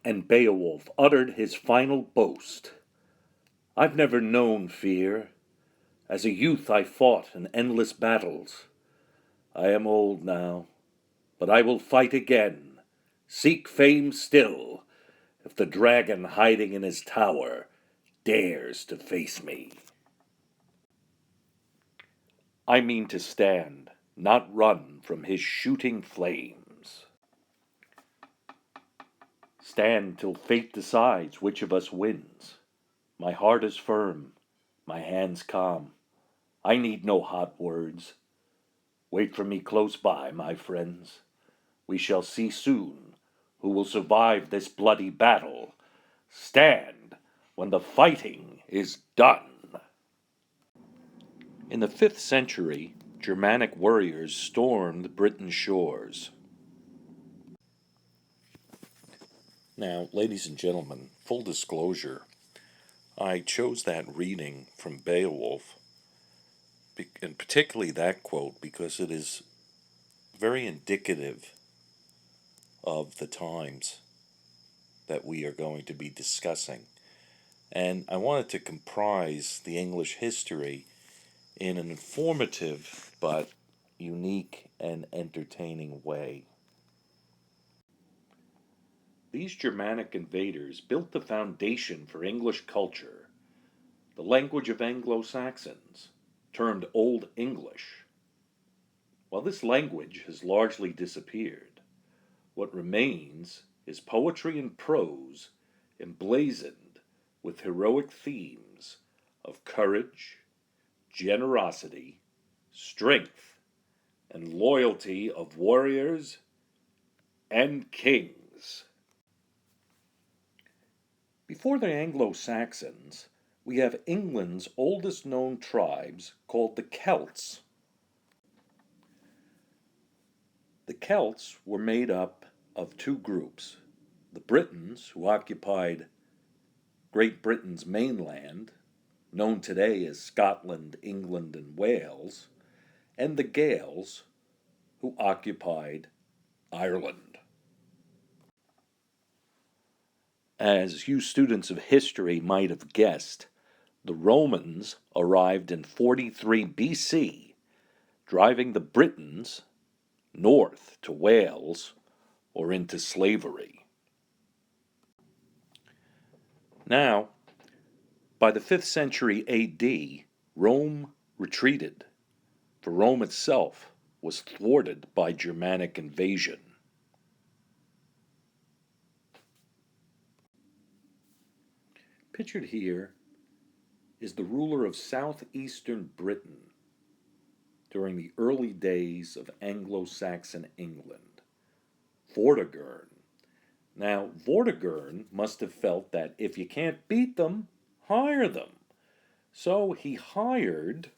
And Beowulf uttered his final boast. I've never known fear. As a youth I fought in endless battles. I am old now, but I will fight again, seek fame still, if the dragon hiding in his tower dares to face me. I mean to stand, not run from his shooting flames. Stand till fate decides which of us wins. My heart is firm, my hands calm. I need no hot words. Wait for me close by, my friends. We shall see soon who will survive this bloody battle. Stand when the fighting is done. In the 5th century, Germanic warriors stormed Britain's shores. Now, ladies and gentlemen, full disclosure, I chose that reading from Beowulf, and particularly that quote, because it is very indicative of the times that we are going to be discussing. And I wanted to comprise the English history in an informative but unique and entertaining way. These Germanic invaders built the foundation for English culture, the language of Anglo-Saxons, termed Old English. While this language has largely disappeared, what remains is poetry and prose emblazoned with heroic themes of courage, generosity, strength, and loyalty of warriors and kings. Before the Anglo-Saxons, we have England's oldest known tribes called the Celts. The Celts were made up of two groups: the Britons, who occupied Great Britain's mainland, known today as Scotland, England, and Wales, and the Gaels, who occupied Ireland. As you students of history might have guessed, the Romans arrived in 43 BC, driving the Britons north to Wales or into slavery. Now, by the 5th century AD, Rome retreated, for Rome itself was thwarted by Germanic invasion. Pictured here is the ruler of southeastern Britain during the early days of Anglo-Saxon England, Vortigern. Now, Vortigern must have felt that if you can't beat them, hire them. So he hired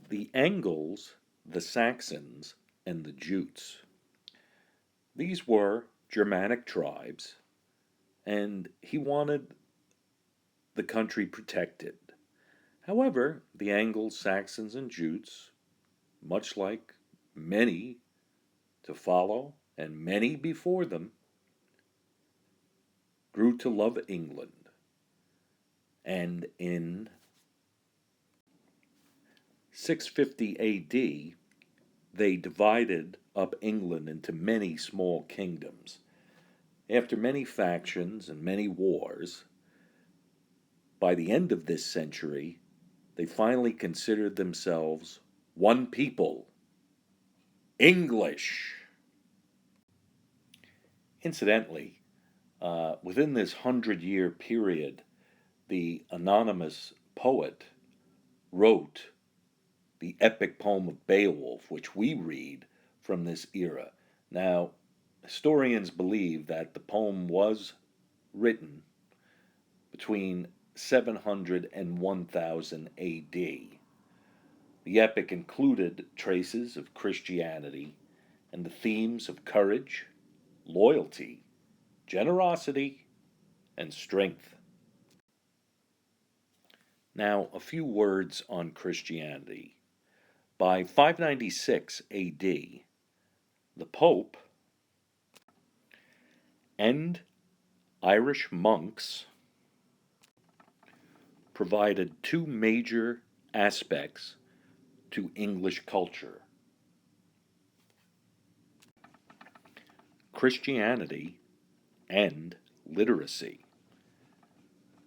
the Angles, the Saxons, and the Jutes. These were Germanic tribes, and he wanted the country protected. However, the Angles, Saxons, and Jutes, much like many to follow and many before them, grew to love England. And in 650 AD, they divided up England into many small kingdoms. After many factions and many wars, by the end of this century, they finally considered themselves one people, English. Incidentally, within this 100-year period, the anonymous poet wrote the epic poem of Beowulf, which we read from this era. Now, historians believe that the poem was written between 700 and 1000 AD. The epic included traces of Christianity and the themes of courage, loyalty, generosity, and strength. Now, a few words on Christianity. By 596 AD, the Pope and Irish monks provided two major aspects to English culture: Christianity and literacy.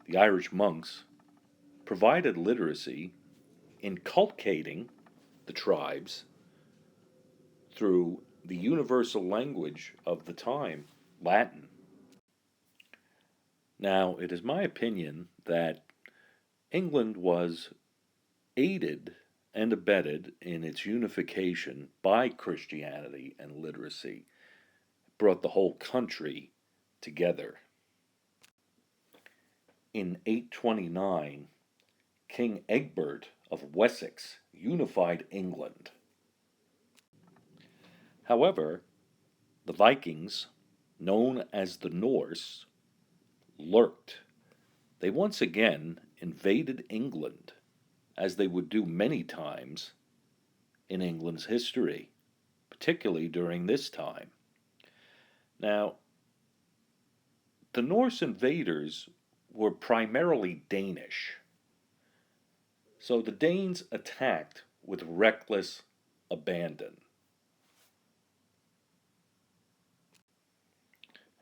The Irish monks provided literacy, inculcating the tribes through the universal language of the time, Latin. Now, it is my opinion that England was aided and abetted in its unification by Christianity and literacy. It brought the whole country together. In 829, King Egbert of Wessex unified England. However, the Vikings, known as the Norse, lurked. They once again invaded England, as they would do many times in England's history, particularly during this time. Now, the Norse invaders were primarily Danish, so the Danes attacked with reckless abandon.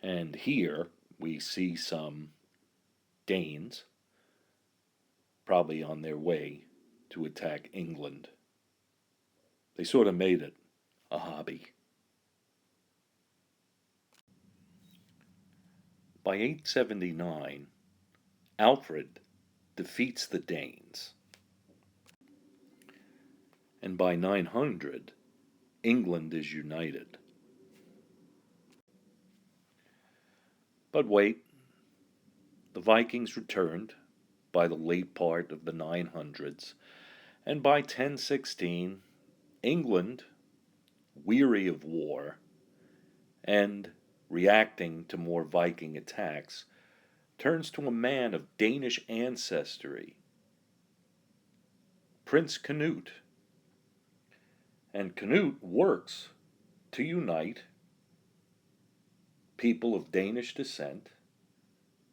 And here we see some Danes probably on their way to attack England. They sort of made it a hobby. By 879, Alfred defeats the Danes. And by 900, England is united. But wait, the Vikings returned by the late part of the 900s, and by 1016, England, weary of war and reacting to more Viking attacks, turns to a man of Danish ancestry, Prince Canute. And Canute works to unite people of Danish descent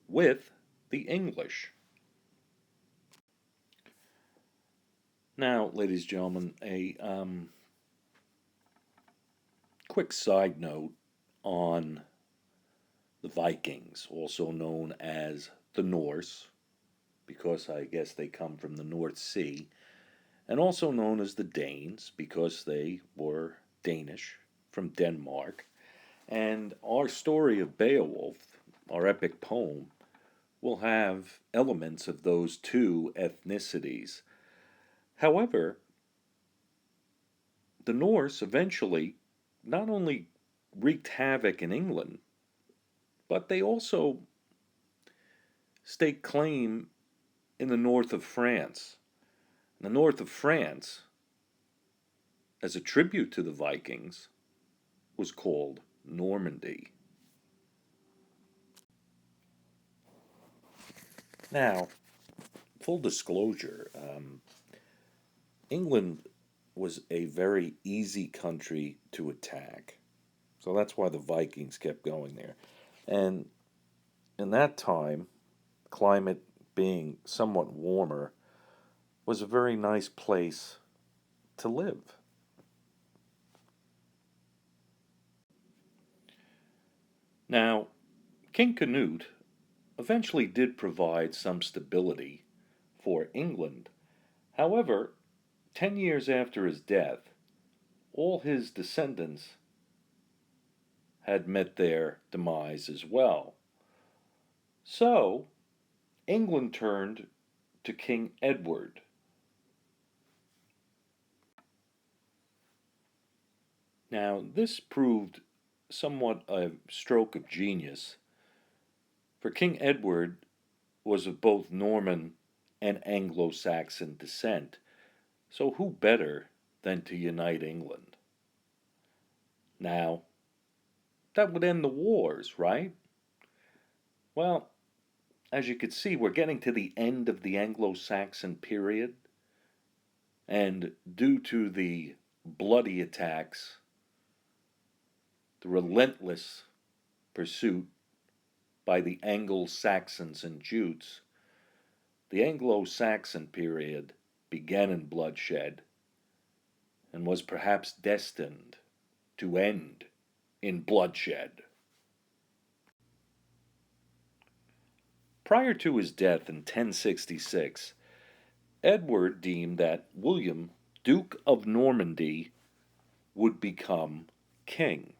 with the English. Now, ladies and gentlemen, a quick side note on the Vikings, also known as the Norse, because I guess they come from the North Sea, and also known as the Danes, because they were Danish from Denmark. And our story of Beowulf, our epic poem, will have elements of those two ethnicities. However, the Norse eventually not only wreaked havoc in England, but they also staked claim in the north of France. The north of France, as a tribute to the Vikings, was called Normandy. Now, full disclosure, England was a very easy country to attack. So that's why the Vikings kept going there. And in that time, climate being somewhat warmer, was a very nice place to live. Now, King Canute eventually did provide some stability for England. However, 10 years after his death, all his descendants had met their demise as well. So, England turned to King Edward. Now, this proved somewhat a stroke of genius, for King Edward was of both Norman and Anglo-Saxon descent, so who better than to unite England? Now, that would end the wars, right? Well, as you can see, we're getting to the end of the Anglo-Saxon period, and due to the bloody attacks, the relentless pursuit by the Anglo-Saxons and Jutes, the Anglo-Saxon period began in bloodshed and was perhaps destined to end in bloodshed. Prior to his death in 1066, Edward deemed that William, Duke of Normandy, would become king.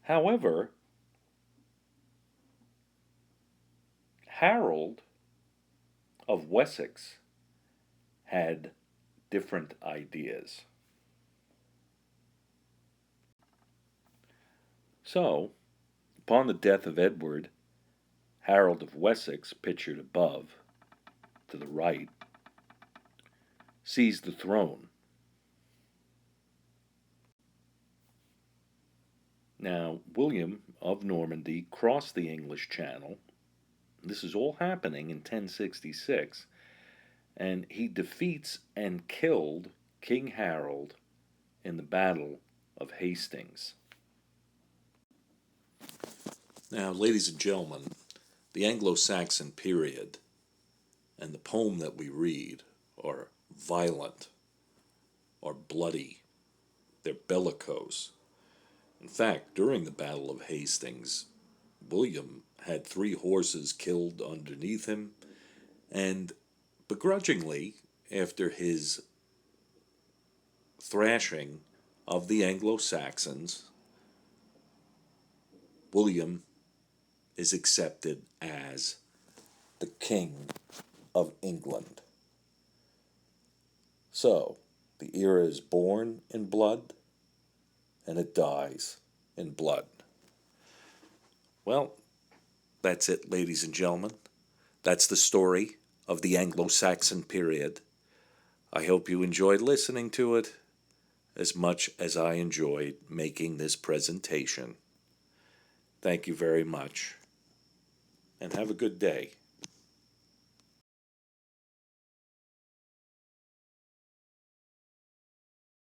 However, Harold of Wessex had different ideas. So, upon the death of Edward, Harold of Wessex, pictured above, to the right, seized the throne. Now, William of Normandy crossed the English Channel. This is all happening in 1066, and he defeats and killed King Harold in the Battle of Hastings. Now, ladies and gentlemen, the Anglo-Saxon period and the poem that we read are violent or bloody. They're bellicose. In fact, during the Battle of Hastings, William had 3 horses killed underneath him, and begrudgingly, after his thrashing of the Anglo-Saxons, William is accepted as the King of England. So, the era is born in blood, and it dies in blood. Well, that's it, ladies and gentlemen. That's the story of the Anglo-Saxon period. I hope you enjoyed listening to it as much as I enjoyed making this presentation. Thank you very much, and have a good day.